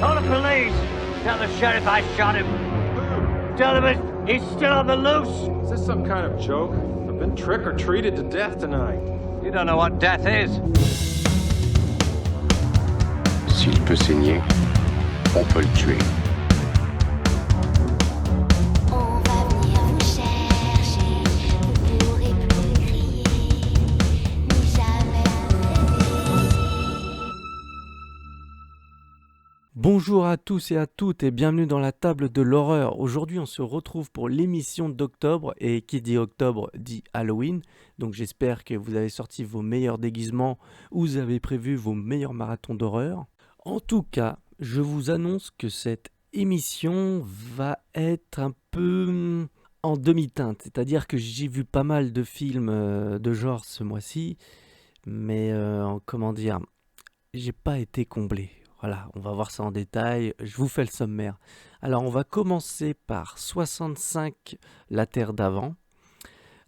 Call the police. Tell the sheriff I shot him. Tell him he's still on the loose. Is this some kind of joke? I've been trick-or-treated to death tonight. You don't know what death is. S'il peut saigner, on peut le tuer. On va venir vous chercher, vous pourrez plus crier, ni jamais rêver. Bonjour à tous et à toutes et bienvenue dans la table de l'horreur. Aujourd'hui on se retrouve pour l'émission d'octobre et qui dit octobre dit Halloween. Donc j'espère que vous avez sorti vos meilleurs déguisements ou vous avez prévu vos meilleurs marathons d'horreur. En tout cas, je vous annonce que cette émission va être un peu en demi-teinte. C'est-à-dire que j'ai vu pas mal de films de genre ce mois-ci, mais comment dire, j'ai pas été comblé. Voilà, on va voir ça en détail. Je vous fais le sommaire. Alors, on va commencer par 65, la Terre d'avant.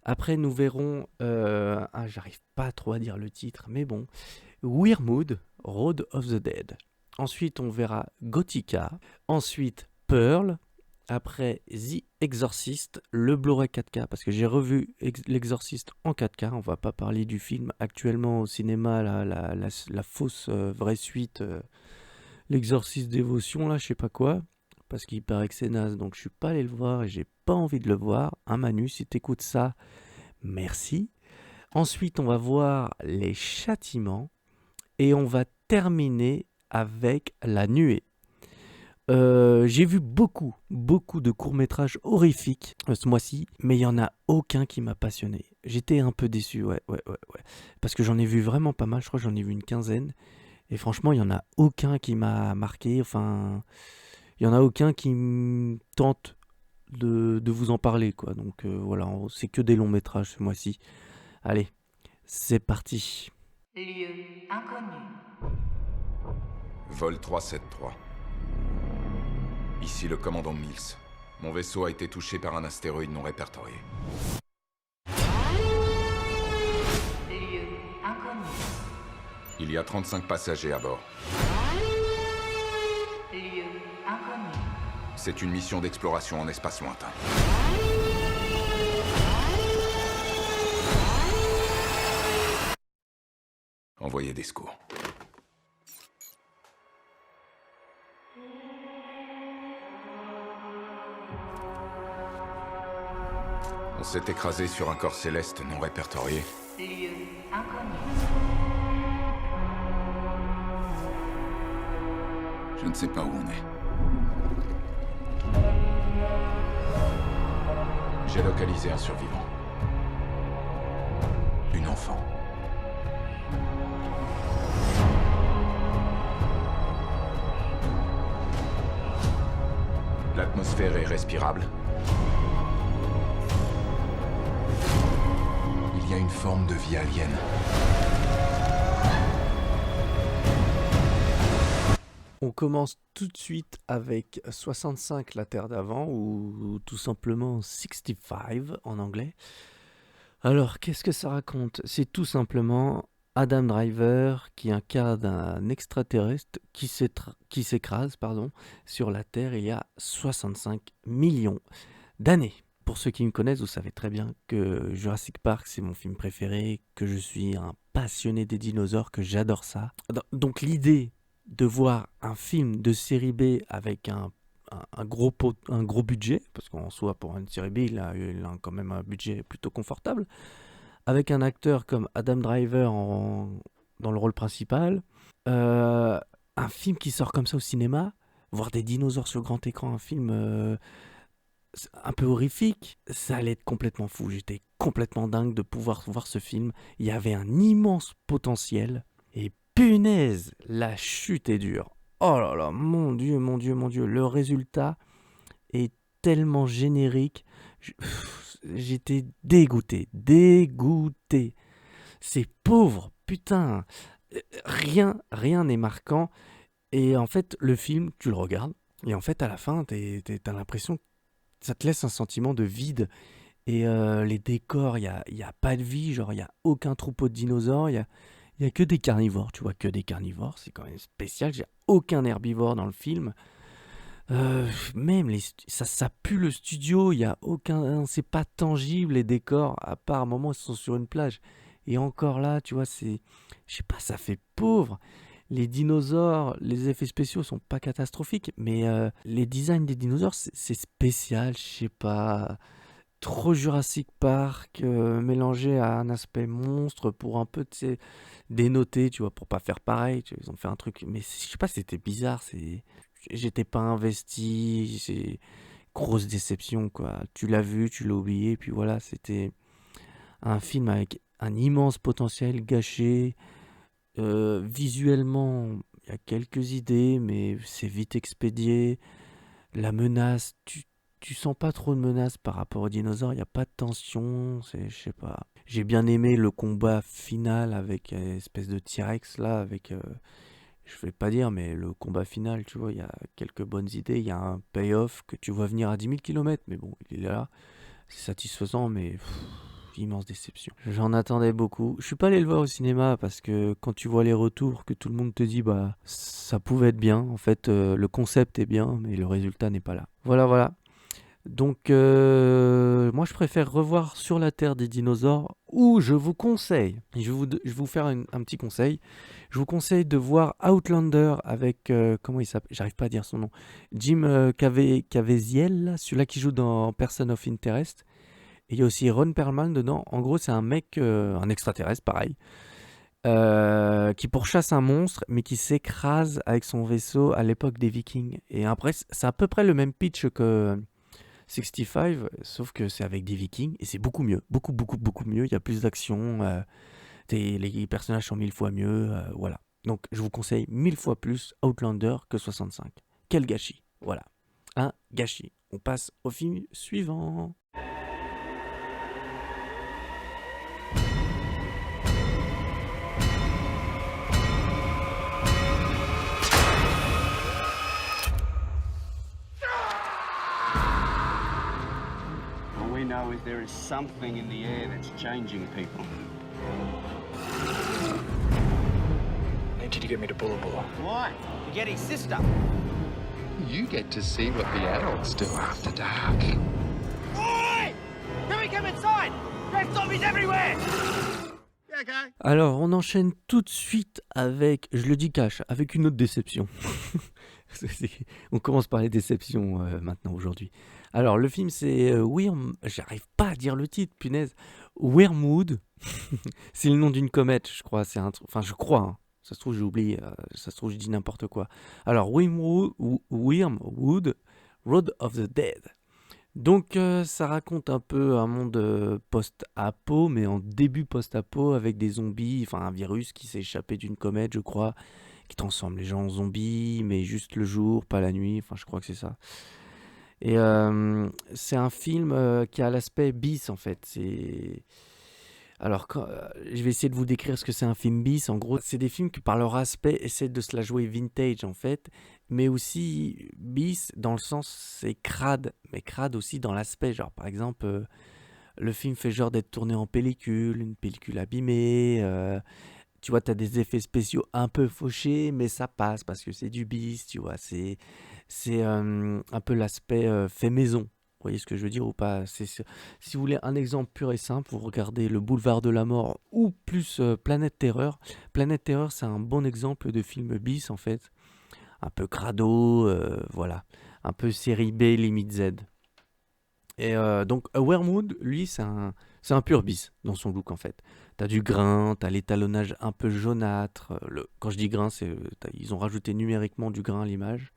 Après, nous verrons... j'arrive pas trop à dire le titre, mais bon. Weirwood, Road of the Dead. Ensuite, on verra Gothica. Ensuite, Pearl. Après, The Exorcist, le Blu-ray 4K, parce que j'ai revu l'Exorcist en 4K. On va pas parler du film actuellement au cinéma, la fausse vraie suite... L'Exorciste Dévotion, là, je sais pas quoi, parce qu'il paraît que c'est naze, donc je suis pas allé le voir et j'ai pas envie de le voir. Hein, Manu, si t'écoutes ça, merci. Ensuite, on va voir Les Châtiments et on va terminer avec La Nuée. J'ai vu beaucoup de courts-métrages horrifiques ce mois-ci, mais il y en a aucun qui m'a passionné. J'étais un peu déçu, ouais. Parce que j'en ai vu vraiment pas mal, je crois que j'en ai vu une quinzaine. Et franchement, il n'y en a aucun qui m'a marqué. Enfin, il n'y en a aucun qui me tente de vous en parler, quoi. Donc voilà, c'est que des longs métrages ce mois-ci. Allez, c'est parti. Lieu inconnu. Vol 373. Ici le commandant Mills. Mon vaisseau a été touché par un astéroïde non répertorié. Lieu inconnu. Il y a 35 passagers à bord. Lieu inconnu. C'est une mission d'exploration en espace lointain. Envoyez des secours. On s'est écrasé sur un corps céleste non répertorié. Lieu inconnu. Je ne sais pas où on est. J'ai localisé un survivant. Une enfant. L'atmosphère est respirable. Il y a une forme de vie alien. On commence tout de suite avec 65, la Terre d'avant, ou tout simplement 65 en anglais. Alors, qu'est-ce que ça raconte ? C'est tout simplement Adam Driver qui incarne un extraterrestre qui s'écrase sur la Terre il y a 65 millions d'années. Pour ceux qui me connaissent, vous savez très bien que Jurassic Park, c'est mon film préféré, que je suis un passionné des dinosaures, que j'adore ça. Donc l'idée de voir un film de série B avec un gros budget, parce qu'en soi, pour une série B, il a quand même un budget plutôt confortable, avec un acteur comme Adam Driver dans le rôle principal, un film qui sort comme ça au cinéma, voir des dinosaures sur le grand écran, un film un peu horrifique, ça allait être complètement fou. J'étais complètement dingue de pouvoir voir ce film. Il y avait un immense potentiel, et punaise, la chute est dure. Oh là là, mon Dieu, le résultat est tellement générique. J'étais dégoûté. C'est pauvre, putain. Rien n'est marquant. Et en fait, le film, tu le regardes, et en fait, à la fin, t'as l'impression que ça te laisse un sentiment de vide. Et les décors, il y a pas de vie, genre il y a aucun troupeau de dinosaures, il Il y a que des carnivores, tu vois, que des carnivores, c'est quand même spécial. J'ai aucun herbivore dans le film. Même ça pue le studio, il y a aucun, c'est pas tangible les décors, à part un moment ils sont sur une plage. Et encore là, tu vois, je sais pas, ça fait pauvre. Les dinosaures, les effets spéciaux sont pas catastrophiques, mais les designs des dinosaures, c'est spécial, je sais pas. Trop Jurassic Park mélangé à un aspect monstre pour un peu, tu sais, dénoter, tu vois, pour pas faire pareil. Ils ont fait un truc, mais je sais pas, c'était bizarre. J'étais pas investi. C'est grosse déception, quoi. Tu l'as vu, tu l'as oublié, puis voilà, c'était un film avec un immense potentiel gâché. Visuellement, il y a quelques idées, mais c'est vite expédié. La menace, tu sens pas trop de menace par rapport aux dinosaures, il n'y a pas de tension, je sais pas. J'ai bien aimé le combat final avec une espèce de T-Rex là, je vais pas dire, mais le combat final, tu vois, il y a quelques bonnes idées, il y a un payoff que tu vois venir à 10 000 km, mais bon, il est là, c'est satisfaisant, mais immense déception. J'en attendais beaucoup. Je suis pas allé le voir au cinéma parce que quand tu vois les retours, que tout le monde te dit, bah, ça pouvait être bien, en fait, le concept est bien, mais le résultat n'est pas là. Voilà. Donc, moi, je préfère revoir Sur la Terre des dinosaures, où je vous conseille, et je vais vous faire un petit conseil, je vous conseille de voir Outlander avec, comment il s'appelle, j'arrive pas à dire son nom, Jim Caviezel, là, celui-là qui joue dans Person of Interest, et il y a aussi Ron Perlman dedans. En gros, c'est un mec, un extraterrestre, pareil, qui pourchasse un monstre, mais qui s'écrase avec son vaisseau à l'époque des Vikings. Et après, c'est à peu près le même pitch que 65, sauf que c'est avec des Vikings, et c'est beaucoup mieux, beaucoup mieux. Il y a plus d'action, les personnages sont 1000 fois mieux, voilà. Donc, je vous conseille 1000 fois plus Outlander que 65. Quel gâchis, voilà. Un gâchis. On passe au film suivant. All we know is there is something in the air that's changing people. I need you to get me to Bula Bula. Why? To get his sister. You get to see what the adults do after dark. Oi! Can we come inside? There's zombies everywhere! Alors, on enchaîne tout de suite avec, je le dis cash, avec une autre déception. On commence par les déceptions maintenant, aujourd'hui. Alors, le film, c'est j'arrive pas à dire le titre, punaise. Wormwood. C'est le nom d'une comète, je crois. Enfin, je crois, hein. Ça se trouve, j'ai oublié. Ça se trouve, je dis n'importe quoi. Alors, Wormwood, Road of the Dead. Donc, ça raconte un peu un monde post-apo, mais en début post-apo, avec des zombies, enfin un virus qui s'est échappé d'une comète, je crois, qui transforme les gens en zombies, mais juste le jour, pas la nuit, enfin je crois que c'est ça. Et c'est un film qui a l'aspect bis, en fait. Alors, je vais essayer de vous décrire ce que c'est un film bis. En gros, c'est des films qui, par leur aspect, essaient de se la jouer vintage, en fait, mais aussi bis dans le sens, c'est crade, mais crade aussi dans l'aspect. Genre, par exemple, le film fait genre d'être tourné en pellicule, une pellicule abîmée. Tu vois, tu as des effets spéciaux un peu fauchés, mais ça passe parce que c'est du bis, tu vois. C'est un peu l'aspect fait maison. Vous voyez ce que je veux dire ou pas? Si vous voulez un exemple pur et simple, vous regardez Le Boulevard de la Mort ou plus Planète Terreur. Planète Terreur, c'est un bon exemple de film bis, en fait. Un peu crado, voilà. Un peu série B, limite Z. Et donc, Wormwood, lui, c'est un pur bis dans son look, en fait. T'as du grain, t'as l'étalonnage un peu jaunâtre. Quand je dis grain, ils ont rajouté numériquement du grain à l'image.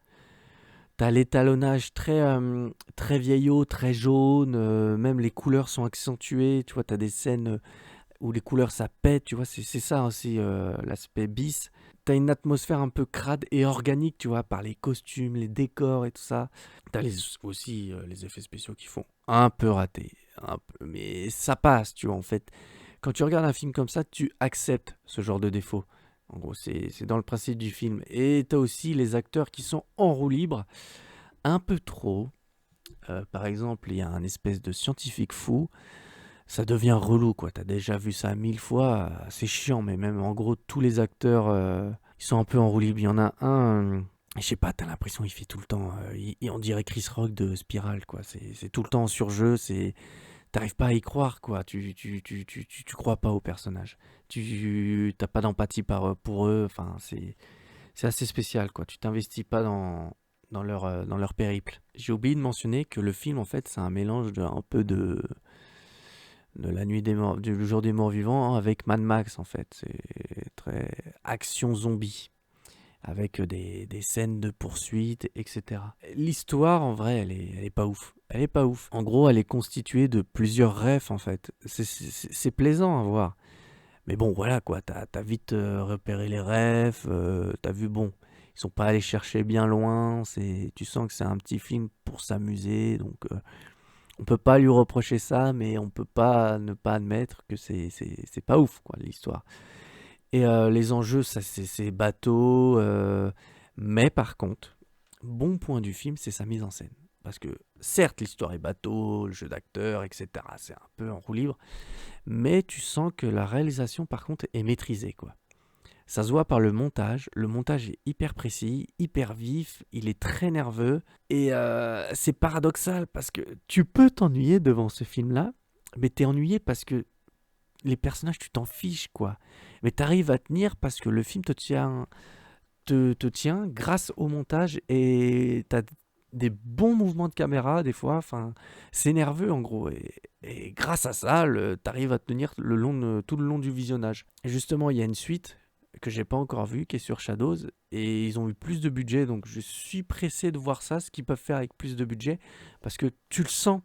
T'as l'étalonnage très vieillot, très jaune, même les couleurs sont accentuées, tu vois, t'as des scènes où les couleurs ça pète, tu vois, c'est ça aussi l'aspect bis. T'as une atmosphère un peu crade et organique, tu vois, par les costumes, les décors et tout ça. T'as aussi les effets spéciaux qui font un peu rater, mais ça passe, tu vois, en fait. Quand tu regardes un film comme ça, tu acceptes ce genre de défaut. En gros, c'est dans le principe du film. Et t'as aussi les acteurs qui sont en roue libre, un peu trop. Par exemple, il y a un espèce de scientifique fou. ça devient relou, quoi. T'as déjà vu ça 1000 fois, c'est chiant, mais même en gros, tous les acteurs, ils sont un peu en roue libre. Il y en a un, je sais pas, t'as l'impression qu'il fait tout le temps, on dirait Chris Rock de Spiral, quoi. C'est tout le temps en surjeu, t'arrives pas à y croire, quoi. Tu crois pas au personnage. T'as pas d'empathie pour eux, enfin, c'est assez spécial, quoi. Tu t'investis pas dans leur périple. J'ai oublié de mentionner que le film, en fait, c'est un mélange un peu de la nuit des morts, du jour des morts vivants avec Mad Max, en fait. C'est très action zombie, avec des scènes de poursuite, etc. L'histoire, en vrai, elle est pas ouf. Elle est pas ouf. En gros, elle est constituée de plusieurs refs, en fait. C'est plaisant à voir. Mais bon, voilà, quoi. T'as vite repéré les refs. T'as vu, bon, ils sont pas allés chercher bien loin. Tu sens que c'est un petit film pour s'amuser. Donc, on peut pas lui reprocher ça, mais on peut pas ne pas admettre que c'est pas ouf, quoi, l'histoire. Et les enjeux, ça, c'est bateau. Mais par contre, bon point du film, c'est sa mise en scène. Parce que certes, l'histoire est bateau, le jeu d'acteur, etc. C'est un peu en roue libre. Mais tu sens que la réalisation, par contre, est maîtrisée, quoi. Ça se voit par le montage. Le montage est hyper précis, hyper vif. Il est très nerveux. Et c'est paradoxal parce que tu peux t'ennuyer devant ce film-là. Mais t'es ennuyé parce que les personnages, tu t'en fiches, quoi. Mais t'arrives à tenir parce que le film te tient grâce au montage. Et t'as des bons mouvements de caméra, des fois. Enfin, c'est nerveux, en gros. Et grâce à ça, t'arrives à tenir tout le long du visionnage. Et justement, il y a une suite que j'ai pas encore vue, qui est sur Shadows, et ils ont eu plus de budget, donc je suis pressé de voir ça, ce qu'ils peuvent faire avec plus de budget, parce que tu le sens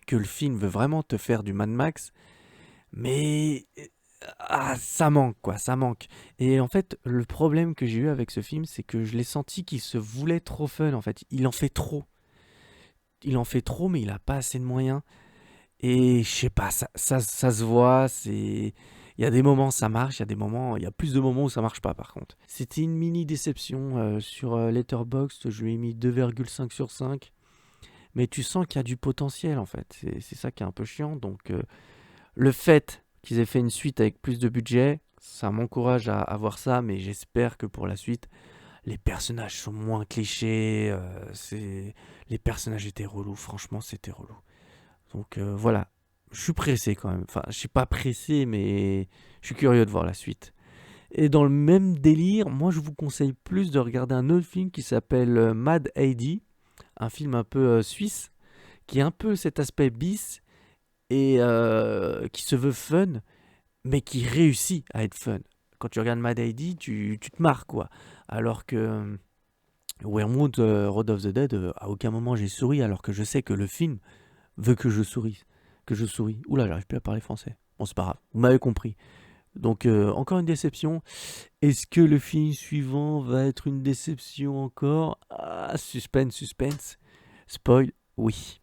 que le film veut vraiment te faire du Mad Max, mais ça manque, quoi, ça manque. Et en fait, le problème que j'ai eu avec ce film, c'est que je l'ai senti qu'il se voulait trop fun, en fait. Il en fait trop, mais il a pas assez de moyens. Et je sais pas, ça se voit, il y a des moments ça marche, il y a plus de moments où ça marche pas, par contre. C'était une mini déception sur Letterboxd, je lui ai mis 2,5 sur 5. Mais tu sens qu'il y a du potentiel, en fait. C'est ça qui est un peu chiant. Donc le fait qu'ils aient fait une suite avec plus de budget, ça m'encourage à voir ça, mais j'espère que pour la suite, les personnages sont moins clichés. Les personnages étaient relous, franchement, c'était relou. Donc voilà, je suis pressé quand même. Enfin, je suis pas pressé, mais je suis curieux de voir la suite. Et dans le même délire, moi je vous conseille plus de regarder un autre film qui s'appelle Mad AD, un film un peu suisse, qui a un peu cet aspect bis et qui se veut fun, mais qui réussit à être fun. Quand tu regardes Mad AD, tu te marres, quoi. Alors que Wormwood, Road of the Dead, à aucun moment j'ai souri, alors que je sais que le film veut que je souris. Oula, j'arrive plus à parler français. Bon, c'est pas grave, vous m'avez compris. Donc, encore une déception. Est-ce que le film suivant va être une déception encore? Ah, suspense. Spoil, oui.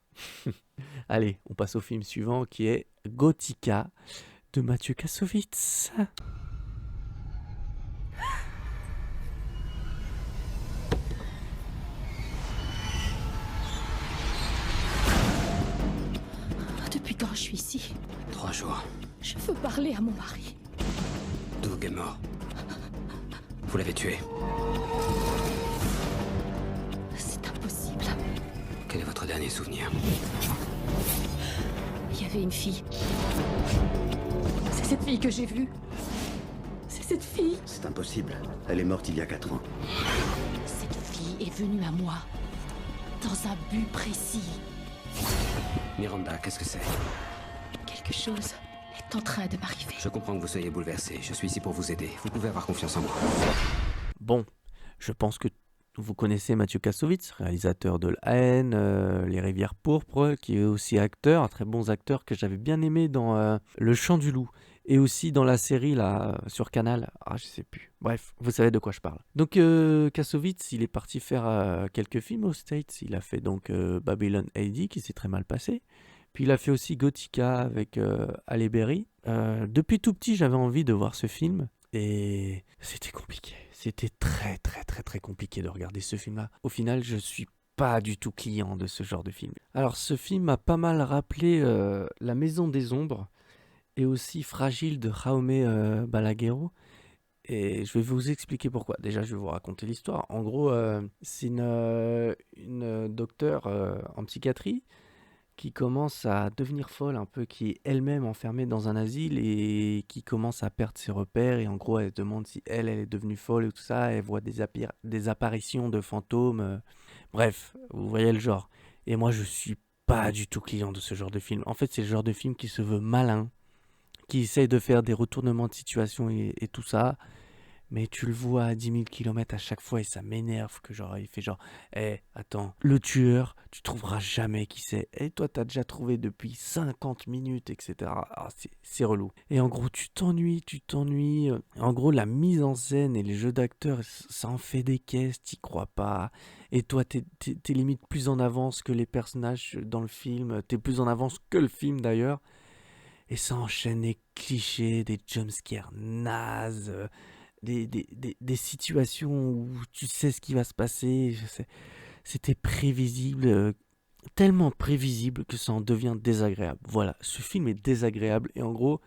Allez, on passe au film suivant qui est Gothica de Mathieu Kassovitz. Depuis quand je suis ici? 3 jours. Je veux parler à mon mari. Doug est mort. Vous l'avez tué. C'est impossible. Quel est votre dernier souvenir? Il y avait une fille. C'est cette fille que j'ai vue. C'est cette fille. C'est impossible. Elle est morte il y a 4 ans. Cette fille est venue à moi. Dans un but précis. Miranda, qu'est-ce que c'est? Quelque chose est en train de m'arriver. Je comprends que vous soyez bouleversé. Je suis ici pour vous aider. Vous pouvez avoir confiance en moi. Bon, je pense que vous connaissez Mathieu Kassovitz, réalisateur de La Haine, Les Rivières Pourpres, qui est aussi acteur, un très bon acteur que j'avais bien aimé dans Le Chant du Loup. Et aussi dans la série là sur Canal, je sais plus. Bref, vous savez de quoi je parle. Donc Kassovitz, il est parti faire quelques films aux States. Il a fait donc Babylon AD qui s'est très mal passé. Puis il a fait aussi Gothica avec Halle Berry. Depuis tout petit, j'avais envie de voir ce film et c'était compliqué. C'était très très très très compliqué de regarder ce film-là. Au final, je suis pas du tout client de ce genre de film. Alors ce film m'a pas mal rappelé La Maison des Ombres et aussi Fragile de Jaume Balaguerro. Et je vais vous expliquer pourquoi. Déjà, je vais vous raconter l'histoire. En gros, c'est une docteure en psychiatrie qui commence à devenir folle un peu, qui est elle-même enfermée dans un asile et qui commence à perdre ses repères. Et en gros, elle se demande si elle est devenue folle et tout ça. Elle voit des apparitions de fantômes. Bref, vous voyez le genre. Et moi, je suis pas du tout client de ce genre de film. En fait, c'est le genre de film qui se veut malin, qui essaye de faire des retournements de situation et tout ça. Mais tu le vois à 10 000 km à chaque fois et ça m'énerve que genre, il fait genre, attends, le tueur, tu trouveras jamais qui c'est. Et toi, t'as déjà trouvé depuis 50 minutes, etc. Ah, c'est relou. Et en gros, tu t'ennuies. En gros, la mise en scène et les jeux d'acteurs, ça en fait des caisses, t'y crois pas. Et toi, t'es limite plus en avance que les personnages dans le film. T'es plus en avance que le film d'ailleurs. Et ça enchaîne des clichés, des jumpscares nazes. Des situations où tu sais ce qui va se passer. C'était prévisible, tellement prévisible que ça en devient désagréable. Voilà, ce film est désagréable. Et en gros,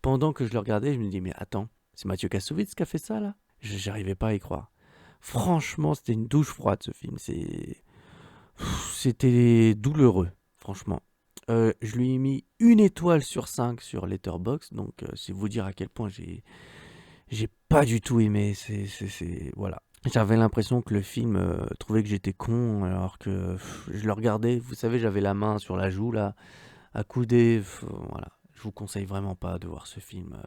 pendant que je le regardais, je me dis, mais attends, c'est Mathieu Kassovitz qui a fait ça là ? J'arrivais pas à y croire. Franchement, c'était une douche froide ce film. C'était douloureux, franchement. Je lui ai mis 1 étoile sur 5 sur Letterboxd, donc c'est vous dire à quel point j'ai pas du tout aimé. Voilà. J'avais l'impression que le film trouvait que j'étais con, alors que je le regardais. Vous savez, j'avais la main sur la joue là, accoudée. Voilà. Je vous conseille vraiment pas de voir ce film.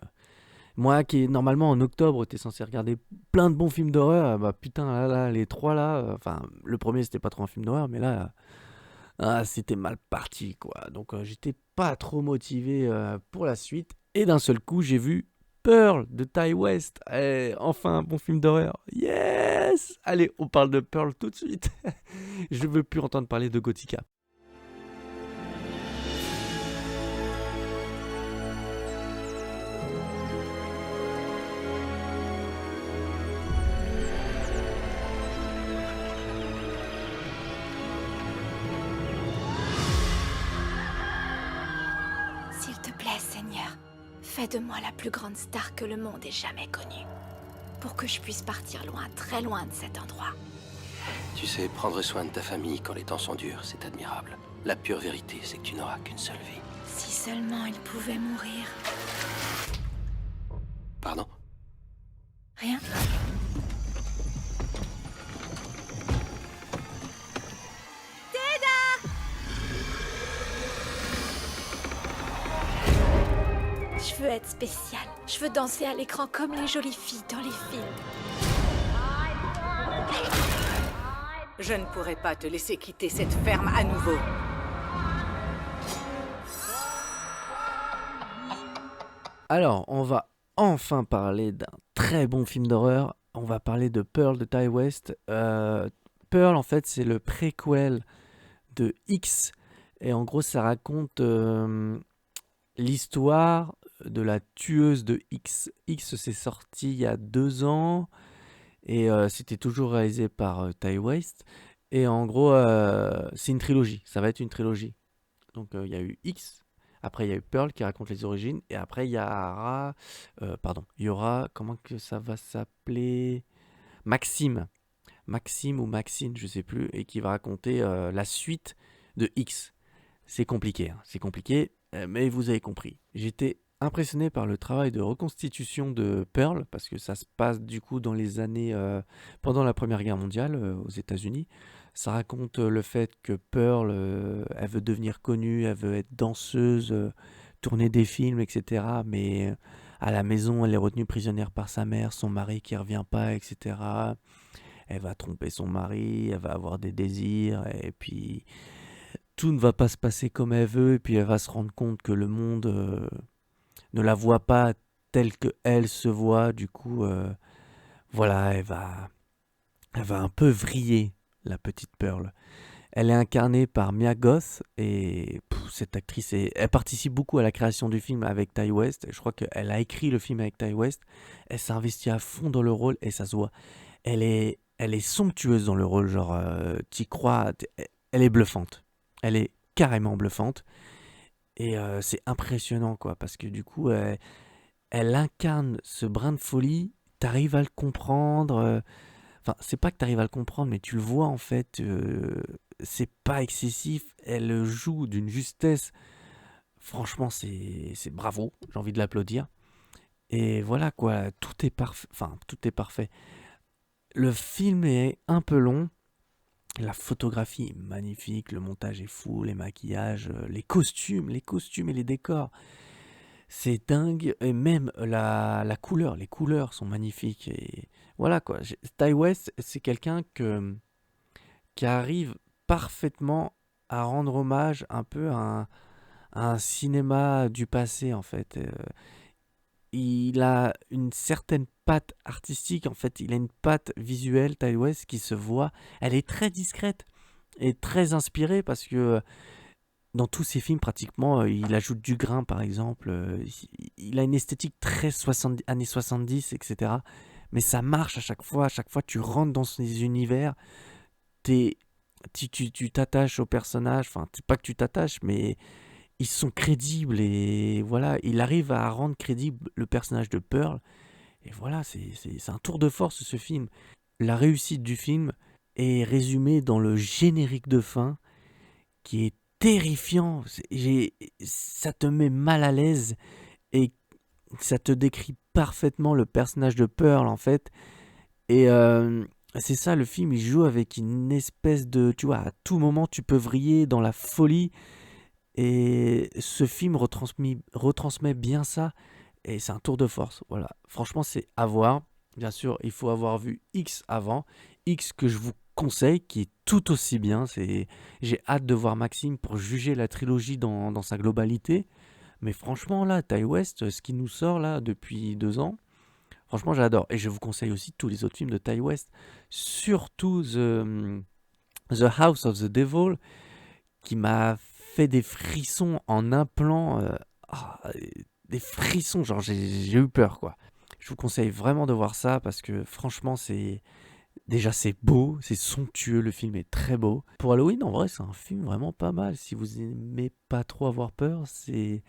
Moi, qui normalement en octobre, t'es censé regarder plein de bons films d'horreur. Bah putain, là, les 3 là. Enfin, le premier c'était pas trop un film d'horreur, mais là. C'était mal parti quoi. Donc j'étais pas trop motivé pour la suite. Et d'un seul coup, j'ai vu Pearl de Ty West. Enfin un bon film d'horreur. Yes. Allez, on parle de Pearl tout de suite. Je veux plus entendre parler de Gothica. S'il te plaît, Seigneur, fais de moi la plus grande star que le monde ait jamais connue. Pour que je puisse partir loin, très loin de cet endroit. Tu sais, prendre soin de ta famille quand les temps sont durs, c'est admirable. La pure vérité, c'est que tu n'auras qu'une seule vie. Si seulement il pouvait mourir. Pardon? Rien. Je veux être spéciale. Je veux danser à l'écran comme les jolies filles dans les films. Je ne pourrai pas te laisser quitter cette ferme à nouveau. Alors, on va enfin parler d'un très bon film d'horreur. On va parler de Pearl de Ty West. Pearl, en fait, c'est le préquel de X. Et en gros, ça raconte l'histoire de la tueuse de X. X, c'est sorti il y a 2 ans. Et c'était toujours réalisé par Ty West. Et en gros, c'est une trilogie. Ça va être une trilogie. Donc, il y a eu X. Après, il y a eu Pearl qui raconte les origines. Et après, il y aura... comment que ça va s'appeler ? Maxime. Maxime ou Maxine, je sais plus. Et qui va raconter la suite de X. C'est compliqué. Hein, c'est compliqué, mais vous avez compris. J'étais impressionné par le travail de reconstitution de Pearl, parce que ça se passe du coup dans les années... pendant la Première Guerre mondiale aux États-Unis. Ça raconte le fait que Pearl, elle veut devenir connue, elle veut être danseuse, tourner des films, etc. Mais à la maison, elle est retenue prisonnière par sa mère, son mari qui ne revient pas, etc. Elle va tromper son mari, elle va avoir des désirs, et puis tout ne va pas se passer comme elle veut, et puis elle va se rendre compte que le monde ne la voit pas telle qu'elle se voit. Du coup, voilà, elle va un peu vriller, la petite Pearl. Elle est incarnée par Mia Goth et cette actrice, elle participe beaucoup à la création du film avec Ty West. Je crois qu'elle a écrit le film avec Ty West. Elle s'est investie à fond dans le rôle et ça se voit. Elle est elle est somptueuse dans le rôle, genre, t'y crois, elle est bluffante. Elle est carrément bluffante. Et c'est impressionnant, quoi, parce que du coup, elle incarne ce brin de folie, t'arrives à le comprendre. Enfin, c'est pas que t'arrives à le comprendre, mais tu le vois, en fait, c'est pas excessif. Elle joue d'une justesse. Franchement, c'est bravo, j'ai envie de l'applaudir. Et voilà, quoi, tout est parfait. Enfin, tout est parfait. Le film est un peu long. La photographie est magnifique, le montage est fou, les maquillages, les costumes et les décors. C'est dingue. Et même la couleur, les couleurs sont magnifiques. Et voilà, quoi. Ty West, c'est quelqu'un qui arrive parfaitement à rendre hommage un peu à un cinéma du passé, en fait. Il a une certaine patte artistique, en fait, il a une patte visuelle, Ty West, qui se voit. Elle est très discrète et très inspirée parce que dans tous ses films, pratiquement, il ajoute du grain, par exemple. Il a une esthétique très années 70, etc. Mais ça marche à chaque fois. À chaque fois, tu rentres dans ces univers. Tu t'attaches aux personnages. Enfin, c'est pas que tu t'attaches, mais ils sont crédibles. Et voilà, il arrive à rendre crédible le personnage de Pearl. Et voilà, c'est un tour de force, ce film. La réussite du film est résumée dans le générique de fin, qui est terrifiant. Ça te met mal à l'aise et ça te décrit parfaitement le personnage de Pearl, en fait. Et c'est ça, le film, il joue avec une espèce de... Tu vois, à tout moment, tu peux vriller dans la folie. Et ce film retransmet bien ça. Et c'est un tour de force. Voilà. Franchement, c'est à voir. Bien sûr, il faut avoir vu X avant. X que je vous conseille, qui est tout aussi bien. J'ai hâte de voir Maxime pour juger la trilogie dans sa globalité. Mais franchement, là, Ty West, ce qui nous sort là depuis 2 ans, franchement, j'adore. Et je vous conseille aussi tous les autres films de Ty West. Surtout The House of the Devil, qui m'a fait des frissons en un plan. Des frissons, genre j'ai eu peur, quoi. Je vous conseille vraiment de voir ça parce que franchement, c'est beau, c'est somptueux, le film est très beau. Pour Halloween, en vrai, c'est un film vraiment pas mal. Si vous aimez pas trop avoir peur, c'est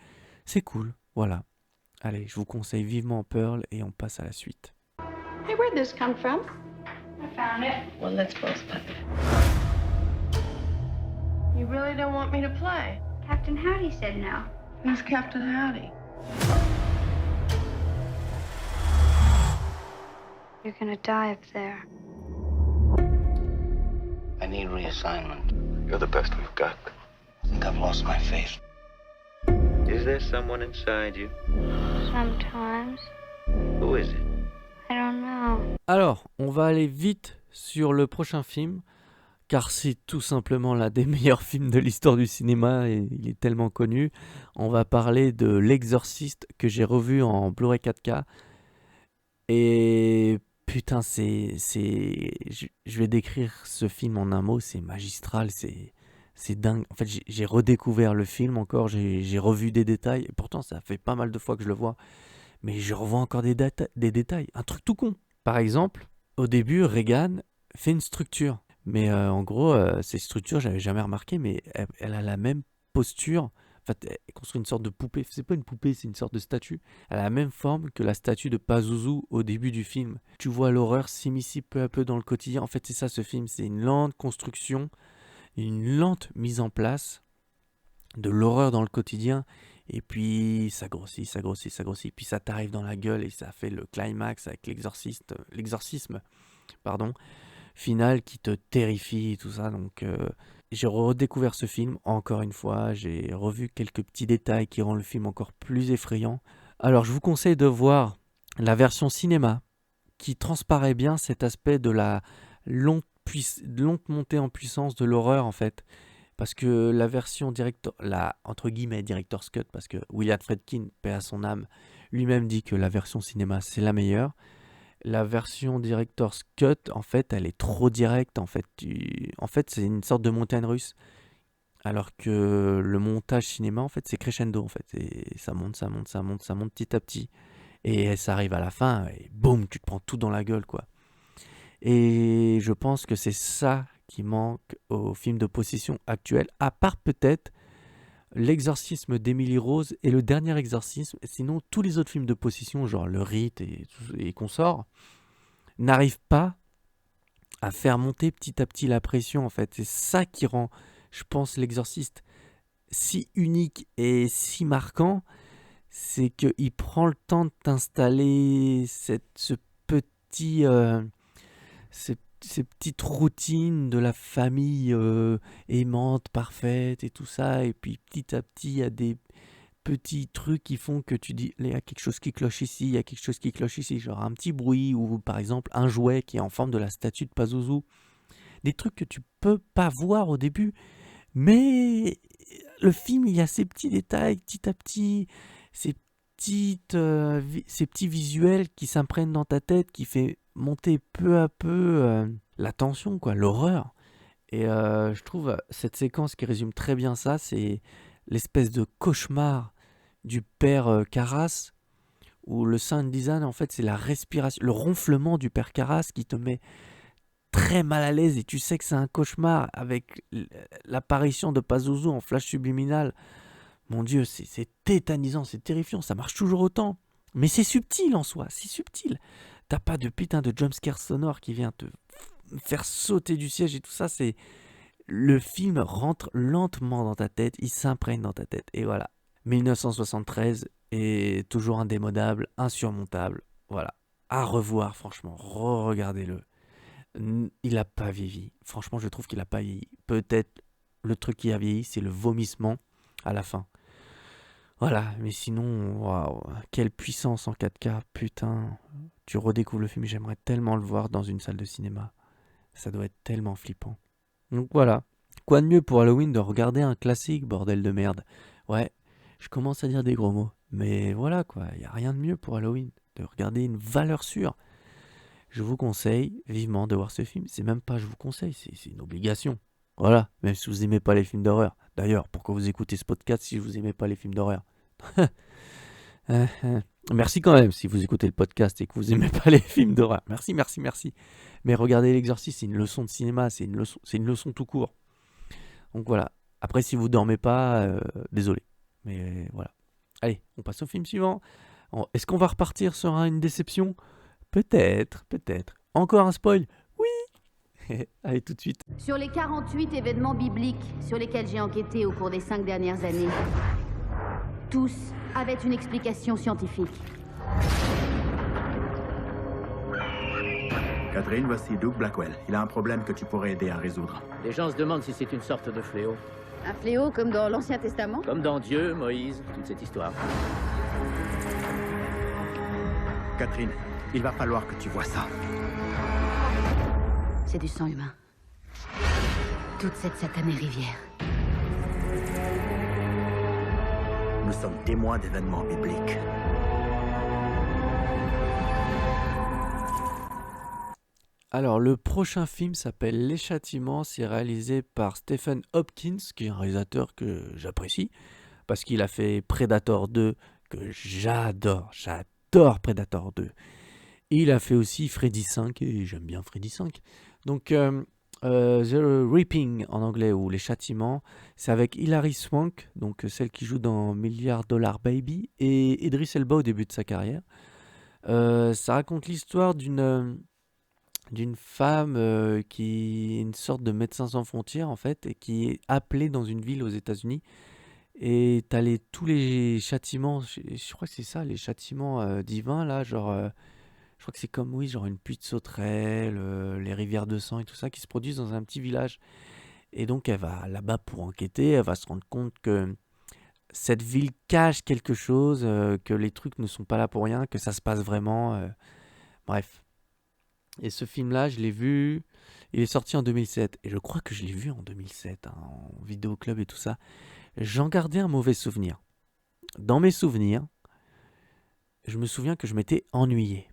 cool. Voilà. Allez, je vous conseille vivement Pearl et on passe à la suite. Hey, where'd this come from? I found it. Well, let's both play. You really don't want me to play? Captain Howdy said no. Who's Captain Howdy? You're gonna die up there. I need reassignment. You're the best we've got. I think I've lost my faith. Is there someone inside you? Sometimes. Who is it? I don't know. Alors, on va aller vite sur le prochain film, car c'est tout simplement l'un des meilleurs films de l'histoire du cinéma et il est tellement connu. On va parler de L'Exorciste que j'ai revu en Blu-ray 4K. Et putain, je vais décrire ce film en un mot, c'est magistral, c'est dingue. En fait, j'ai redécouvert le film encore, j'ai revu des détails. Et pourtant, ça fait pas mal de fois que je le vois. Mais je revois encore des détails. Un truc tout con. Par exemple, au début, Regan fait une structure. Mais en gros, ces structures, j'avais jamais remarqué, mais elle a la même posture. En fait, elle construit une sorte de poupée. C'est pas une poupée, c'est une sorte de statue. Elle a la même forme que la statue de Pazuzu au début du film. Tu vois l'horreur s'immiscer peu à peu dans le quotidien. En fait, c'est ça ce film. C'est une lente construction, une lente mise en place de l'horreur dans le quotidien. Et puis ça grossit, ça grossit, ça grossit. Puis ça t'arrive dans la gueule et ça fait le climax avec l'exorcisme final qui te terrifie et tout ça. Donc j'ai redécouvert ce film encore une fois. J'ai revu quelques petits détails qui rendent le film encore plus effrayant. Alors je vous conseille de voir la version cinéma qui transparaît bien cet aspect de la longue montée en puissance de l'horreur, en fait. Parce que la version entre guillemets director's cut, parce que William Friedkin, paix à son âme, lui-même dit que la version cinéma c'est la meilleure. La version director's cut, en fait, elle est trop directe. En fait, c'est une sorte de montagne russe. Alors que le montage cinéma, en fait, c'est crescendo. En fait, et ça monte, ça monte, ça monte, ça monte petit à petit. Et ça arrive à la fin, et boum, tu te prends tout dans la gueule, quoi. Et je pense que c'est ça qui manque aux films de possession actuels, à part peut-être l'exorcisme d'Emily Rose et le dernier exorcisme. Sinon, tous les autres films de possession, genre Le Rite et consorts, n'arrivent pas à faire monter petit à petit la pression, en fait. C'est ça qui rend, je pense, l'exorciste si unique et si marquant, c'est qu'il prend le temps de t'installer ces petites routines de la famille aimante, parfaite et tout ça. Et puis petit à petit, il y a des petits trucs qui font que tu dis, il y a quelque chose qui cloche ici, il y a quelque chose qui cloche ici. Genre un petit bruit ou par exemple un jouet qui est en forme de la statue de Pazuzu. Des trucs que tu peux pas voir au début. Mais le film, il y a ces petits détails, petit à petit, ces petits visuels qui s'imprègnent dans ta tête, qui fait monter peu à peu la tension, quoi, l'horreur. Et je trouve cette séquence qui résume très bien ça, c'est l'espèce de cauchemar du père Karras, où le sound design, en fait, c'est la respiration, le ronflement du père Karras qui te met très mal à l'aise et tu sais que c'est un cauchemar avec l'apparition de Pazuzu en flash subliminal. Mon Dieu, c'est tétanisant, c'est terrifiant, ça marche toujours autant. Mais c'est subtil en soi, c'est subtil. T'as pas de putain de jumpscare sonore qui vient te faire sauter du siège et tout ça. C'est le film rentre lentement dans ta tête, il s'imprègne dans ta tête. Et voilà, 1973 est toujours indémodable, insurmontable. Voilà, à revoir franchement, re-regardez-le. Il a pas vieilli. Franchement, je trouve qu'il a pas vieilli. Peut-être le truc qui a vieilli, c'est le vomissement à la fin. Voilà, mais sinon, waouh, quelle puissance en 4K, putain. Tu redécouvres le film, j'aimerais tellement le voir dans une salle de cinéma. Ça doit être tellement flippant. Donc voilà, quoi de mieux pour Halloween de regarder un classique, bordel de merde. Ouais, je commence à dire des gros mots, mais voilà quoi, il n'y a rien de mieux pour Halloween, de regarder une valeur sûre. Je vous conseille vivement de voir ce film. C'est même pas je vous conseille, c'est une obligation. Voilà, même si vous aimez pas les films d'horreur. D'ailleurs, pourquoi vous écoutez ce podcast si vous aimez pas les films d'horreur? Merci quand même si vous écoutez le podcast et que vous aimez pas les films d'horreur. Merci. Mais regardez l'exorcisme, c'est une leçon de cinéma, c'est une leçon tout court. Donc voilà. Après, si vous dormez pas, désolé. Mais voilà. Allez, on passe au film suivant. Est-ce qu'on va repartir sur une déception? Peut-être. Encore un spoil? Oui. Allez, tout de suite. Sur les 48 événements bibliques sur lesquels j'ai enquêté au cours des 5 dernières années, tous avaient une explication scientifique. Catherine, voici Doug Blackwell. Il a un problème que tu pourrais aider à résoudre. Les gens se demandent si c'est une sorte de fléau. Un fléau comme dans l'Ancien Testament? Comme dans Dieu, Moïse, toute cette histoire. Catherine, il va falloir que tu vois ça. C'est du sang humain. Toute cette satanée rivière. Nous sommes témoins d'événements bibliques. Alors, le prochain film s'appelle Les Châtiments. C'est réalisé par Stephen Hopkins, qui est un réalisateur que j'apprécie, parce qu'il a fait Predator 2, que j'adore Predator 2. Il a fait aussi Freddy 5, et j'aime bien Freddy 5. Donc, The Reaping en anglais, ou Les Châtiments, c'est avec Hilary Swank, donc celle qui joue dans Milliard Dollar Baby, et Idris Elba au début de sa carrière. Ça raconte l'histoire d'une femme qui est une sorte de médecin sans frontières, en fait, et qui est appelée dans une ville aux États-Unis. Et t'as tous les châtiments, je crois que c'est ça, les châtiments divins, là, genre... je crois que c'est comme, oui, genre une pluie de sauterelles, les rivières de sang et tout ça qui se produisent dans un petit village. Et donc elle va là-bas pour enquêter, elle va se rendre compte que cette ville cache quelque chose, que les trucs ne sont pas là pour rien, que ça se passe vraiment. Bref. Et ce film-là, je l'ai vu, il est sorti en 2007. Et je crois que je l'ai vu en 2007, hein, en vidéoclub et tout ça. J'en gardais un mauvais souvenir. Dans mes souvenirs, je me souviens que je m'étais ennuyé.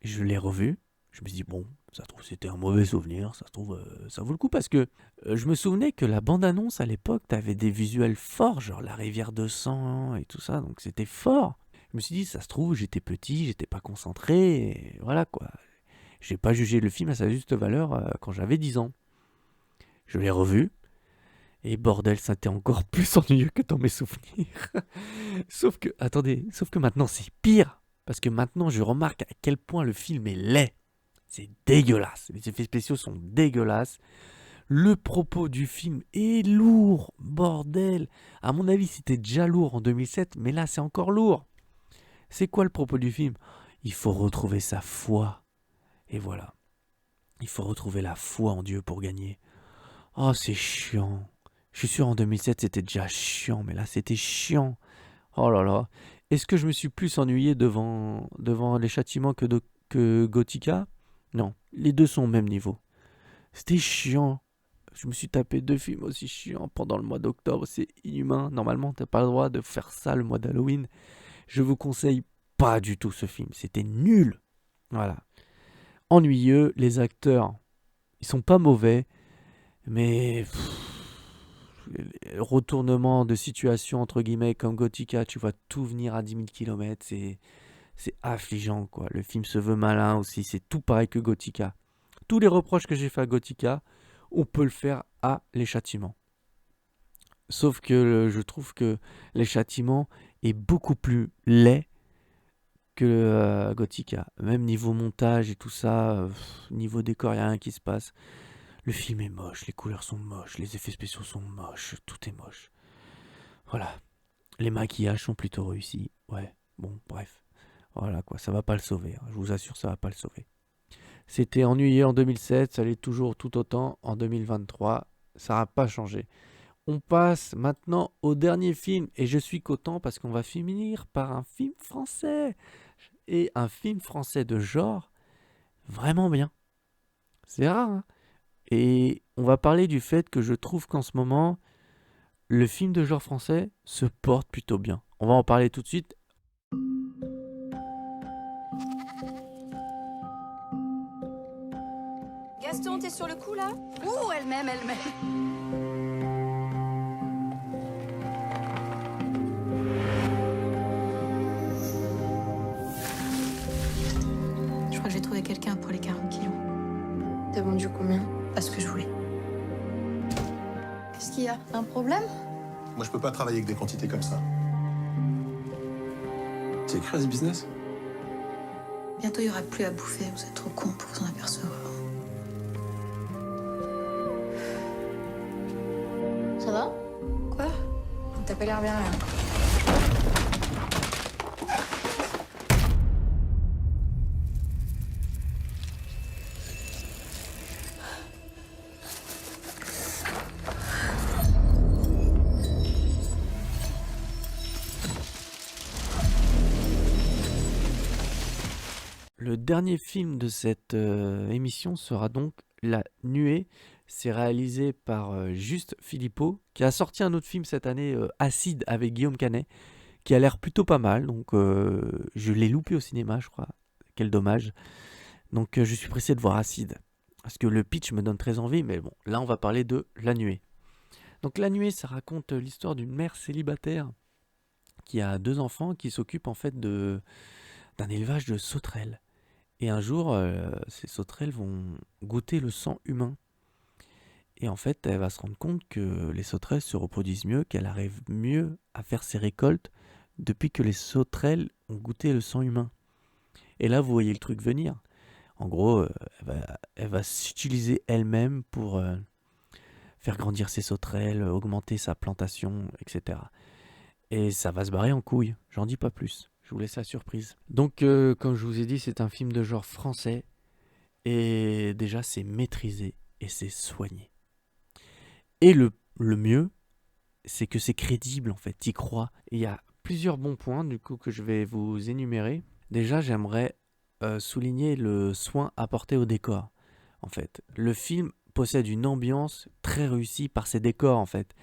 Je l'ai revu, je me suis dit, bon, ça se trouve c'était un mauvais souvenir, ça se trouve ça vaut le coup, parce que je me souvenais que la bande-annonce à l'époque, t'avais des visuels forts, genre la rivière de sang et tout ça, donc c'était fort. Je me suis dit, ça se trouve, j'étais petit, j'étais pas concentré, et voilà quoi. J'ai pas jugé le film à sa juste valeur quand j'avais 10 ans. Je l'ai revu. Et bordel, ça était encore plus ennuyeux que dans mes souvenirs. sauf que maintenant c'est pire. Parce que maintenant je remarque à quel point le film est laid. C'est dégueulasse. Les effets spéciaux sont dégueulasses. Le propos du film est lourd. Bordel. À mon avis, c'était déjà lourd en 2007. Mais là, c'est encore lourd. C'est quoi le propos du film? Il faut retrouver sa foi. Et voilà. Il faut retrouver la foi en Dieu pour gagner. Oh, c'est chiant. Je suis sûr en 2007 c'était déjà chiant, mais là c'était chiant. Oh là là. Est-ce que je me suis plus ennuyé devant Les Châtiments que Gothica? Non, les deux sont au même niveau. C'était chiant. Je me suis tapé 2 films aussi chiants pendant le mois d'octobre, c'est inhumain. Normalement t'as pas le droit de faire ça le mois d'Halloween. Je vous conseille pas du tout ce film, c'était nul. Voilà. Ennuyeux, les acteurs, ils sont pas mauvais, mais... retournement de situation entre guillemets comme Gothica, tu vois tout venir à 10 000 km, c'est affligeant quoi. Le film se veut malin aussi, c'est tout pareil que Gothica. Tous les reproches que j'ai fait à Gothica, on peut le faire à Les Châtiments. Sauf que je trouve que Les Châtiments est beaucoup plus laid que Gothica. Même niveau montage et tout ça, niveau décor, il n'y a rien qui se passe. Le film est moche, les couleurs sont moches, les effets spéciaux sont moches, tout est moche. Voilà. Les maquillages sont plutôt réussis. Ouais, bon, bref. Voilà quoi, ça va pas le sauver. Je vous assure, ça va pas le sauver. C'était ennuyeux en 2007, ça l'est toujours tout autant en 2023. Ça n'a pas changé. On passe maintenant au dernier film. Et je suis content parce qu'on va finir par un film français. Et un film français de genre vraiment bien. C'est rare, hein. Et on va parler du fait que je trouve qu'en ce moment, le film de genre français se porte plutôt bien. On va en parler tout de suite. Gaston, t'es sur le coup là? Ouh, elle m'aime. Je crois que j'ai trouvé quelqu'un pour les 40 kilos. T'as vendu combien? Pas ce que je voulais. Qu'est-ce qu'il y a? Un problème? Moi, je peux pas travailler avec des quantités comme ça. C'est écrit à ce business? Bientôt, il y aura plus à bouffer. Vous êtes trop cons pour vous en apercevoir. Ça va? Quoi? T'as pas l'air bien là. Le dernier film de cette émission sera donc La Nuée. C'est réalisé par Juste Philippot, qui a sorti un autre film cette année, Acide, avec Guillaume Canet, qui a l'air plutôt pas mal. Donc je l'ai loupé au cinéma, je crois. Quel dommage. Donc je suis pressé de voir Acide, parce que le pitch me donne très envie. Mais bon, là on va parler de La Nuée. Donc La Nuée, ça raconte l'histoire d'une mère célibataire qui a 2 enfants, qui s'occupe en fait d'un élevage de sauterelles. Et un jour, ces sauterelles vont goûter le sang humain. Et en fait, elle va se rendre compte que les sauterelles se reproduisent mieux, qu'elle arrive mieux à faire ses récoltes depuis que les sauterelles ont goûté le sang humain. Et là, vous voyez le truc venir. En gros, elle va s'utiliser elle-même pour faire grandir ses sauterelles, augmenter sa plantation, etc. Et ça va se barrer en couille, j'en dis pas plus. Je vous laisse la surprise. Donc, comme je vous ai dit, c'est un film de genre français. Et déjà, c'est maîtrisé et c'est soigné. Et le mieux, c'est que c'est crédible, en fait. T'y crois. Et il y a plusieurs bons points, du coup, que je vais vous énumérer. Déjà, j'aimerais souligner le soin apporté au décor, en fait. Le film possède une ambiance très réussie par ses décors, en fait.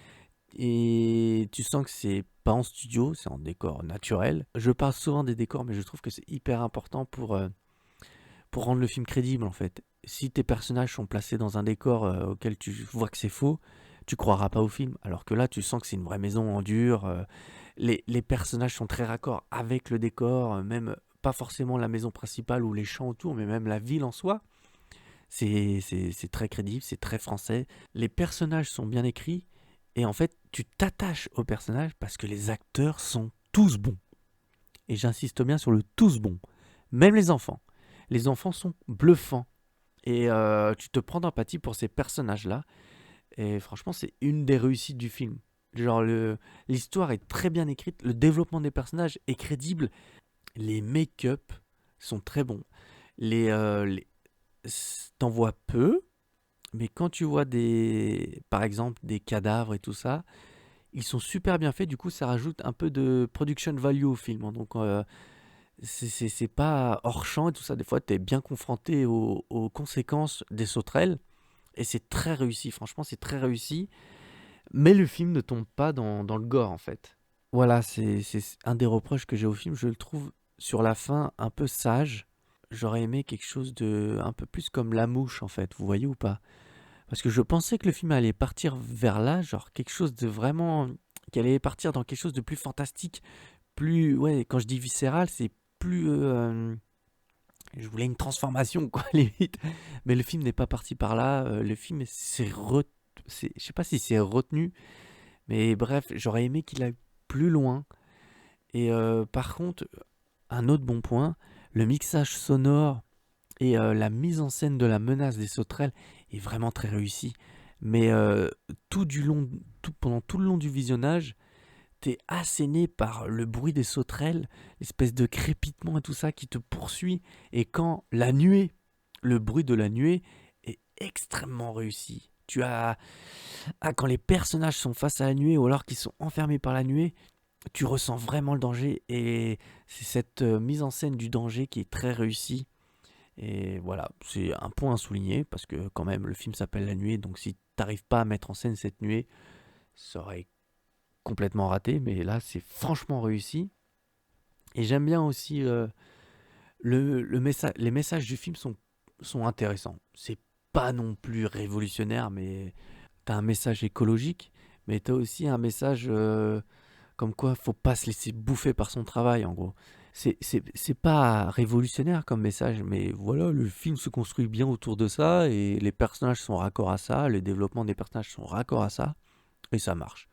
Et tu sens que c'est pas en studio, c'est en décor naturel. Je parle souvent des décors, mais je trouve que c'est hyper important pour rendre le film crédible, en fait. Si tes personnages sont placés dans un décor auquel tu vois que c'est faux, tu croiras pas au film. Alors que là, tu sens que c'est une vraie maison en dur. Les personnages sont très raccords avec le décor, même pas forcément la maison principale ou les champs autour, mais même la ville en soi. C'est très crédible, c'est très français. Les personnages sont bien écrits et en fait, tu t'attaches aux personnages parce que les acteurs sont tous bons. Et j'insiste bien sur le tous bons. Même les enfants. Les enfants sont bluffants. Et tu te prends d'empathie pour ces personnages-là. Et franchement, c'est une des réussites du film. Genre, l'histoire est très bien écrite. Le développement des personnages est crédible. Les make-up sont très bons. T'en vois peu. Mais quand tu vois par exemple, des cadavres et tout ça, ils sont super bien faits. Du coup, ça rajoute un peu de production value au film. Hein. Donc, c'est pas hors champ et tout ça. Des fois, tu es bien confronté aux conséquences des sauterelles. Et c'est très réussi. Franchement, c'est très réussi. Mais le film ne tombe pas dans le gore, en fait. Voilà, c'est un des reproches que j'ai au film. Je le trouve, sur la fin, un peu sage. J'aurais aimé quelque chose de un peu plus comme La Mouche, en fait. Vous voyez ou pas? Parce que je pensais que le film allait partir vers là, genre quelque chose de vraiment... Qu'il allait partir dans quelque chose de plus fantastique. Plus... Ouais, quand je dis viscéral, c'est plus... Je voulais une transformation, quoi, limite. Mais le film n'est pas parti par là. Le film, je sais pas si c'est retenu. Mais bref, j'aurais aimé qu'il aille plus loin. Et par contre, un autre bon point, le mixage sonore et la mise en scène de la menace des sauterelles est vraiment très réussi. Mais pendant tout le long du visionnage, t'es asséné par le bruit des sauterelles, l'espèce de crépitement et tout ça qui te poursuit. Et quand le bruit de la nuée est extrêmement réussi. Quand les personnages sont face à la nuée ou alors qu'ils sont enfermés par la nuée, tu ressens vraiment le danger. Et c'est cette mise en scène du danger qui est très réussie. Et voilà, c'est un point à souligner parce que quand même le film s'appelle La Nuée, donc si t'arrives pas à mettre en scène cette nuée, ça aurait complètement raté, mais là c'est franchement réussi. Et j'aime bien aussi les messages du film sont intéressants. C'est pas non plus révolutionnaire, mais t'as un message écologique, mais t'as aussi un message comme quoi faut pas se laisser bouffer par son travail, en gros. C'est pas révolutionnaire comme message, mais voilà, le film se construit bien autour de ça, et les personnages sont raccords à ça, le développement des personnages sont raccords à ça, et ça marche.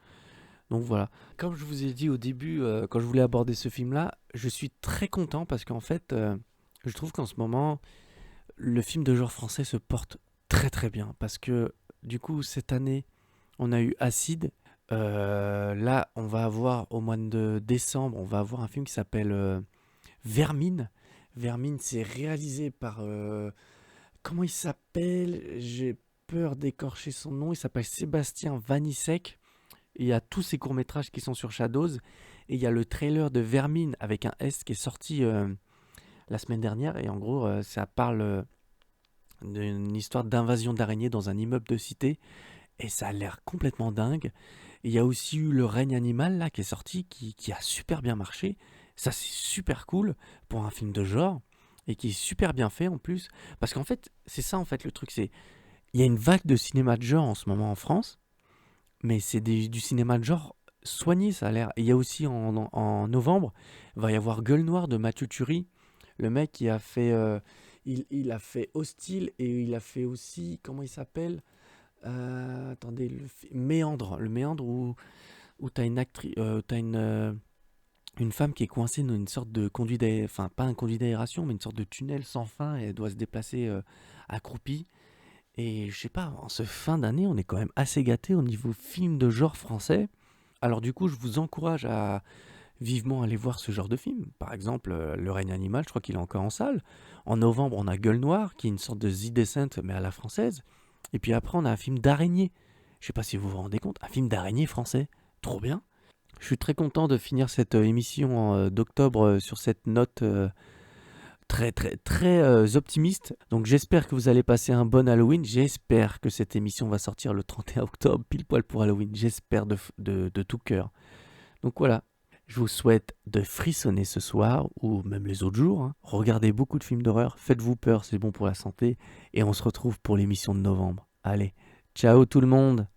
Donc voilà. Comme je vous ai dit au début, quand je voulais aborder ce film-là, je suis très content parce qu'en fait, je trouve qu'en ce moment, le film de genre français se porte très très bien. Parce que du coup, cette année, on a eu Acide. Là, on va avoir au mois de décembre, on va avoir un film qui s'appelle Vermine. Vermine, c'est réalisé par... comment il s'appelle? J'ai peur d'écorcher son nom. Il s'appelle Sébastien Vanissek. Il y a tous ces courts-métrages qui sont sur Shadows. Et il y a le trailer de Vermine avec un S qui est sorti la semaine dernière. Et en gros, ça parle d'une histoire d'invasion d'araignées dans un immeuble de cité. Et ça a l'air complètement dingue. Il y a aussi eu Le Règne animal là, qui est sorti, qui a super bien marché. Ça, c'est super cool pour un film de genre. Et qui est super bien fait en plus. Parce qu'en fait, c'est ça en fait le truc. Il y a une vague de cinéma de genre en ce moment en France. Mais c'est du cinéma de genre soigné, ça a l'air. Et il y a aussi en novembre, il va y avoir Gueule Noire de Mathieu Turi. Le mec qui a fait... il a fait Hostile et il a fait aussi... Comment il s'appelle attendez, Méandre. Le Méandre où t'as une actrice... t'as une femme qui est coincée dans une sorte de conduit d'aération... Enfin, pas un conduit d'aération, mais une sorte de tunnel sans fin et elle doit se déplacer accroupie. Et je sais pas, en ce fin d'année, on est quand même assez gâtés au niveau film de genre français. Alors du coup, je vous encourage à vivement aller voir ce genre de film. Par exemple, Le Règne animal, je crois qu'il est encore en salle. En novembre, on a Gueule Noire, qui est une sorte de The Descent, mais à la française. Et puis après, on a un film d'araignée. Je sais pas si vous vous rendez compte, un film d'araignée français. Trop bien. Je suis très content de finir cette émission d'octobre sur cette note... très très très optimiste. Donc j'espère que vous allez passer un bon Halloween. J'espère que cette émission va sortir le 31 octobre, pile poil pour Halloween. J'espère de tout cœur. Donc voilà, je vous souhaite de frissonner ce soir ou même les autres jours. Hein. Regardez beaucoup de films d'horreur, faites-vous peur, c'est bon pour la santé. Et on se retrouve pour l'émission de novembre. Allez, ciao tout le monde!